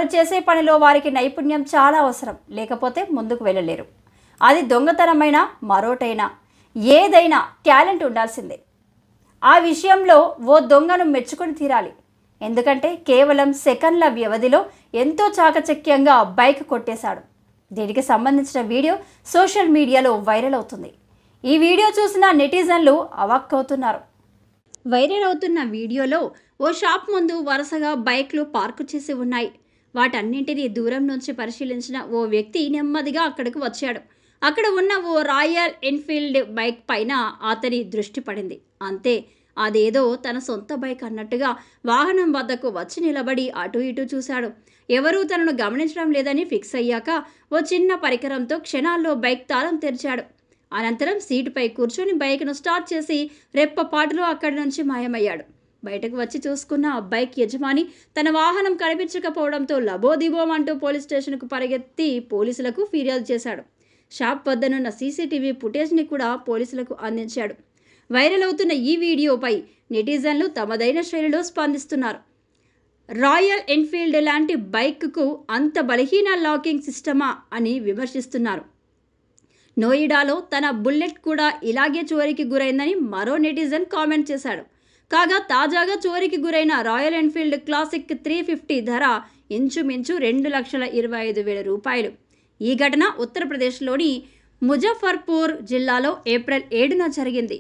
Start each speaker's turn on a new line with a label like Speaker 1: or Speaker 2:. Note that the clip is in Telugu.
Speaker 1: వారు చేసే పనిలో వారికి నైపుణ్యం చాలా అవసరం, లేకపోతే ముందుకు వెళ్ళలేరు. అది దొంగతనమైనా మరోటైనా ఏదైనా టాలెంట్ ఉండాల్సిందే. ఆ విషయంలో ఓ దొంగను మెచ్చుకొని తీరాలి. ఎందుకంటే కేవలం సెకండ్ల వ్యవధిలో ఎంతో చాకచక్యంగా బైక్ కొట్టేశాడు. దీనికి సంబంధించిన వీడియో సోషల్ మీడియాలో వైరల్ అవుతుంది. ఈ వీడియో చూసిన నెటిజన్లు అవాక్కవుతున్నారు. వైరల్ అవుతున్న వీడియోలో ఓ షాప్ ముందు వరుసగా బైక్లు పార్కు చేసి ఉన్నాయి. వాటన్నింటినీ దూరం నుంచి పరిశీలించిన ఓ వ్యక్తి నెమ్మదిగా అక్కడికి వచ్చాడు. అక్కడ ఉన్న ఓ రాయల్ ఎన్ఫీల్డ్ బైక్ పైన అతని దృష్టి పడింది. అంతే, అదేదో తన సొంత బైక్ అన్నట్టుగా వాహనం వద్దకు వచ్చి నిలబడి అటు ఇటు చూశాడు. ఎవరూ తనను గమనించడం లేదని ఫిక్స్ అయ్యాక ఓ చిన్న పరికరంతో క్షణాల్లో బైక్ తాళం తెరిచాడు. అనంతరం సీటుపై కూర్చొని బైక్ను స్టార్ట్ చేసి రెప్పపాటులో అక్కడి నుంచి మాయమయ్యాడు. బయటకు వచ్చి చూసుకున్న బైక్ యజమాని తన వాహనం కనిపించకపోవడంతో లబోదిబోమంటూ పోలీస్ స్టేషన్కు పరిగెత్తి పోలీసులకు ఫిర్యాదు చేశాడు. షాప్ వద్దనున్న సీసీటీవీ ఫుటేజ్ని కూడా పోలీసులకు అందించాడు. వైరల్ అవుతున్న ఈ వీడియోపై నెటిజన్లు తమదైన శైలిలో స్పందిస్తున్నారు. రాయల్ ఎన్ఫీల్డ్ లాంటి బైక్కు అంత బలహీన లాకింగ్ సిస్టమా అని విమర్శిస్తున్నారు. నోయిడాలో తన బుల్లెట్ కూడా ఇలాగే చోరీకి గురైందని మరో నెటిజన్ కామెంట్ చేశాడు. కాగా తాజాగా చోరీకి గురైన రాయల్ ఎన్ఫీల్డ్ క్లాసిక్ 350 ధర ఇంచుమించు 2,25,000 రూపాయలు. ఈ ఘటన ఉత్తరప్రదేశ్లోని ముజఫర్పూర్ జిల్లాలో ఏప్రిల్ 7న జరిగింది.